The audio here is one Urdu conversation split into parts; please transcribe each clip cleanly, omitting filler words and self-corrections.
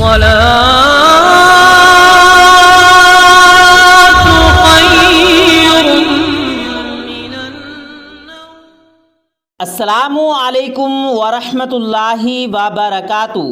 الصلاة خير من النوم۔ السلام علیکم ورحمۃ اللہ وبرکاتہ۔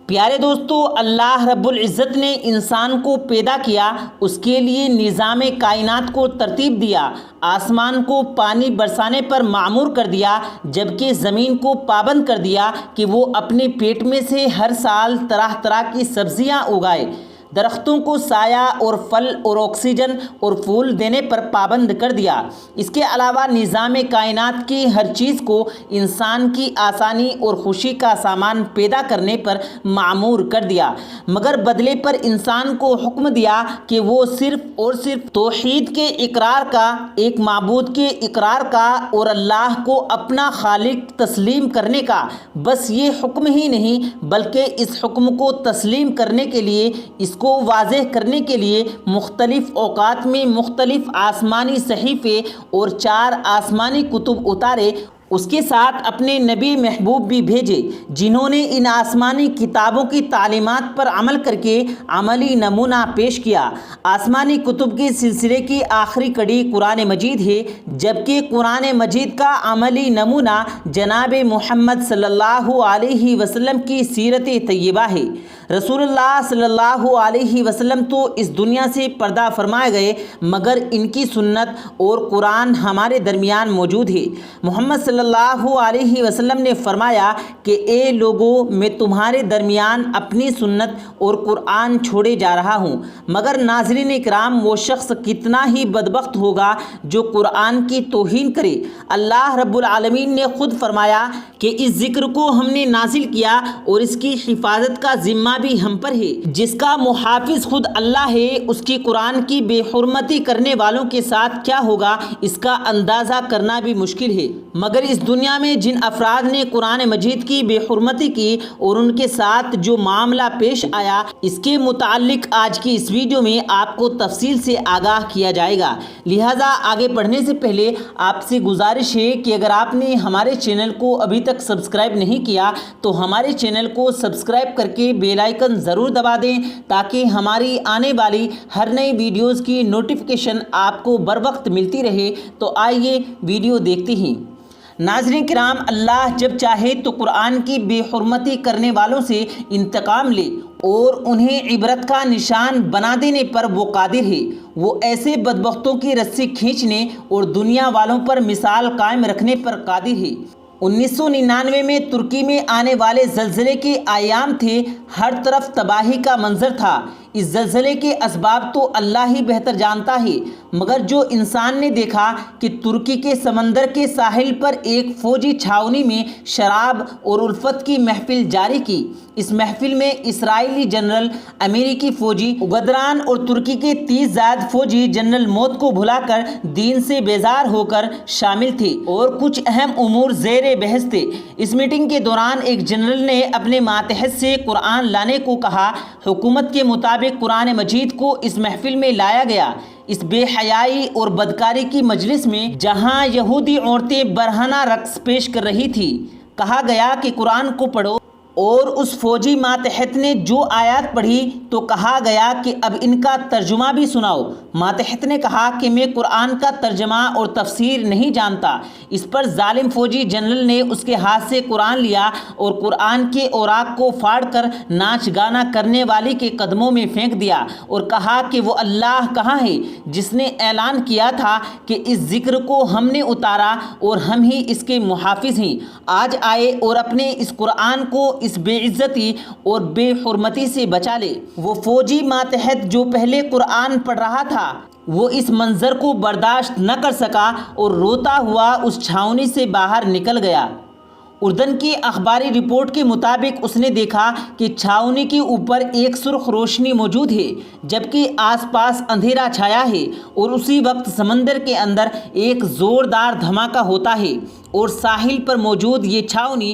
پیارے دوستو، اللہ رب العزت نے انسان کو پیدا کیا، اس کے لیے نظام کائنات کو ترتیب دیا، آسمان کو پانی برسانے پر معمور کر دیا، جبکہ زمین کو پابند کر دیا کہ وہ اپنے پیٹ میں سے ہر سال طرح طرح کی سبزیاں اگائے، درختوں کو سایہ اور پھل اور آکسیجن اور پھول دینے پر پابند کر دیا۔ اس کے علاوہ نظام کائنات کی ہر چیز کو انسان کی آسانی اور خوشی کا سامان پیدا کرنے پر معمور کر دیا، مگر بدلے پر انسان کو حکم دیا کہ وہ صرف اور صرف توحید کے اقرار کا، ایک معبود کے اقرار کا اور اللہ کو اپنا خالق تسلیم کرنے کا۔ بس یہ حکم ہی نہیں بلکہ اس حکم کو تسلیم کرنے کے لیے، اس کو واضح کرنے کے لیے مختلف اوقات میں مختلف آسمانی صحیفے اور 4 آسمانی کتب اتارے، اس کے ساتھ اپنے نبی محبوب بھی بھیجے، جنہوں نے ان آسمانی کتابوں کی تعلیمات پر عمل کر کے عملی نمونہ پیش کیا۔ آسمانی کتب کے سلسلے کی آخری کڑی قرآن مجید ہے، جبکہ قرآن مجید کا عملی نمونہ جناب محمد صلی اللہ علیہ وسلم کی سیرت طیبہ ہے۔ رسول اللہ صلی اللہ علیہ وسلم تو اس دنیا سے پردہ فرمائے گئے، مگر ان کی سنت اور قرآن ہمارے درمیان موجود ہے۔ محمد صلی اللہ علیہ وسلم نے فرمایا کہ اے لوگو، میں تمہارے درمیان اپنی سنت اور قرآن چھوڑے جا رہا ہوں، مگر ناظرین کرام، وہ شخص کتنا ہی بدبخت ہوگا جو قرآن کی توہین کرے۔ اللہ رب العالمین نے خود فرمایا کہ اس ذکر کو ہم نے نازل کیا اور اس کی حفاظت کا ذمہ بھی ہم پر ہے۔ جس کا محافظ خود اللہ ہے، اس کی قرآن کی بے حرمتی کرنے والوں کے ساتھ کیا ہوگا، اس کا اندازہ کرنا بھی مشکل ہے۔ مگر اس دنیا میں جن افراد نے قرآن مجید کی بے حرمتی کی اور ان کے ساتھ جو معاملہ پیش آیا، اس کے متعلق آج کی اس ویڈیو میں آپ کو تفصیل سے آگاہ کیا جائے گا۔ لہٰذا آگے بڑھنے سے پہلے آپ سے گزارش ہے کہ اگر آپ نے ہمارے چینل کو ابھی تک سبسکرائب نہیں کیا تو ہمارے چینل کو سبسکرائب کر کے بیل آئیکن ضرور دبا دیں، تاکہ ہماری آنے والی ہر نئی ویڈیوز کی نوٹیفیکیشن آپ کو بر وقت ملتی رہے۔ تو آئیے ویڈیو دیکھتے ہیں۔ ناظرین کرام، اللہ جب چاہے تو قرآن کی بے حرمتی کرنے والوں سے انتقام لے اور انہیں عبرت کا نشان بنا دینے پر وہ قادر ہے۔ وہ ایسے بدبختوں کی رسی کھینچنے اور دنیا والوں پر مثال قائم رکھنے پر قادر ہے۔ 1999 میں ترکی میں آنے والے زلزلے کے ایام تھے، ہر طرف تباہی کا منظر تھا۔ اس زلزلے کے اسباب تو اللہ ہی بہتر جانتا ہے، مگر جو انسان نے دیکھا کہ ترکی کے سمندر کے ساحل پر ایک فوجی چھاؤنی میں شراب اور الفت کی محفل جاری کی۔ اس محفل میں اسرائیلی جنرل، امریکی فوجی اگدران اور ترکی کے 30 زائد فوجی جنرل موت کو بھلا کر دین سے بیزار ہو کر شامل تھے اور کچھ اہم امور زیر بحث تھے۔ اس میٹنگ کے دوران ایک جنرل نے اپنے ماتحت سے قرآن لانے کو کہا۔ حکومت کے مطابق قرآن مجید کو اس محفل میں لایا گیا۔ اس بے حیائی اور بدکاری کی مجلس میں جہاں یہودی عورتیں برہنہ رقص پیش کر رہی تھیں، کہا گیا کہ قرآن کو پڑھو، اور اس فوجی ماتحت نے جو آیات پڑھی تو کہا گیا کہ اب ان کا ترجمہ بھی سناؤ۔ ماتحت نے کہا کہ میں قرآن کا ترجمہ اور تفسیر نہیں جانتا۔ اس پر ظالم فوجی جنرل نے اس کے ہاتھ سے قرآن لیا اور قرآن کے اوراق کو پھاڑ کر ناچ گانا کرنے والی کے قدموں میں پھینک دیا اور کہا کہ وہ اللہ کہاں ہے جس نے اعلان کیا تھا کہ اس ذکر کو ہم نے اتارا اور ہم ہی اس کے محافظ ہیں۔ آج آئے اور اپنے اس قرآن کو اس بے عزتی اور بے حرمتی سے بچا لے۔ وہ فوجی ماتحت جو پہلے قرآن پڑھ رہا تھا، وہ اس منظر کو برداشت نہ کر سکا اور روتا ہوا اس چھاؤنی سے باہر نکل گیا۔ اردن کی اخباری رپورٹ کے مطابق اس نے دیکھا کہ چھاؤنی کے اوپر ایک سرخ روشنی موجود ہے، جبکہ آس پاس اندھیرا چھایا ہے، اور اسی وقت سمندر کے اندر ایک زوردار دھماکہ ہوتا ہے اور ساحل پر موجود یہ چھاؤنی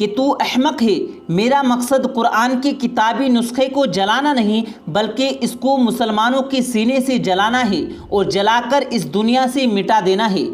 کہ تو احمق ہے، میرا مقصد قرآن کے کتابی نسخے کو جلانا نہیں بلکہ اس کو مسلمانوں کے سینے سے جلانا ہے اور جلا کر اس دنیا سے مٹا دینا ہے۔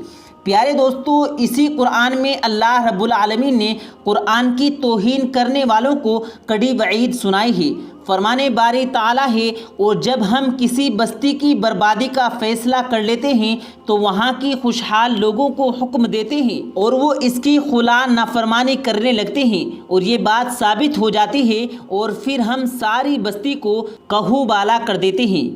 پیارے دوستو، اسی قرآن میں اللہ رب العالمین نے قرآن کی توہین کرنے والوں کو کڑی وعید سنائی ہے۔ فرمانے باری تعالیٰ ہے، اور جب ہم کسی بستی کی بربادی کا فیصلہ کر لیتے ہیں تو وہاں کی خوشحال لوگوں کو حکم دیتے ہیں اور وہ اس کی خلا نافرمانی کرنے لگتے ہیں، اور یہ بات ثابت ہو جاتی ہے اور پھر ہم ساری بستی کو کہو بالا کر دیتے ہیں۔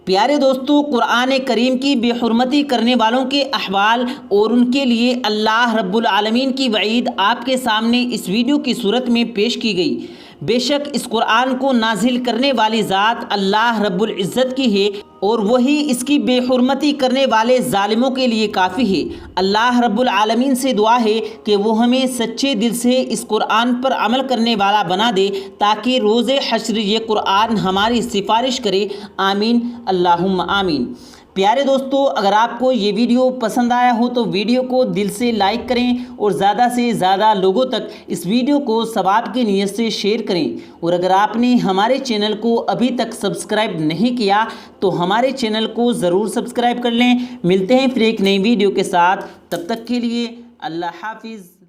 پیارے دوستو، قرآن کریم کی بے حرمتی کرنے والوں کے احوال اور ان کے لیے اللہ رب العالمین کی وعید آپ کے سامنے اس ویڈیو کی صورت میں پیش کی گئی۔ بے شک اس قرآن کو نازل کرنے والی ذات اللہ رب العزت کی ہے اور وہی اس کی بے حرمتی کرنے والے ظالموں کے لیے کافی ہے۔ اللہ رب العالمین سے دعا ہے کہ وہ ہمیں سچے دل سے اس قرآن پر عمل کرنے والا بنا دے تاکہ روز حشر یہ قرآن ہماری سفارش کرے۔ آمین اللہم آمین۔ پیارے دوستو، اگر آپ کو یہ ویڈیو پسند آیا ہو تو ویڈیو کو دل سے لائک کریں اور زیادہ سے زیادہ لوگوں تک اس ویڈیو کو ثواب کی نیت سے شیئر کریں، اور اگر آپ نے ہمارے چینل کو ابھی تک سبسکرائب نہیں کیا تو ہمارے چینل کو ضرور سبسکرائب کر لیں۔ ملتے ہیں پھر ایک نئی ویڈیو کے ساتھ، تب تک کے لیے اللہ حافظ۔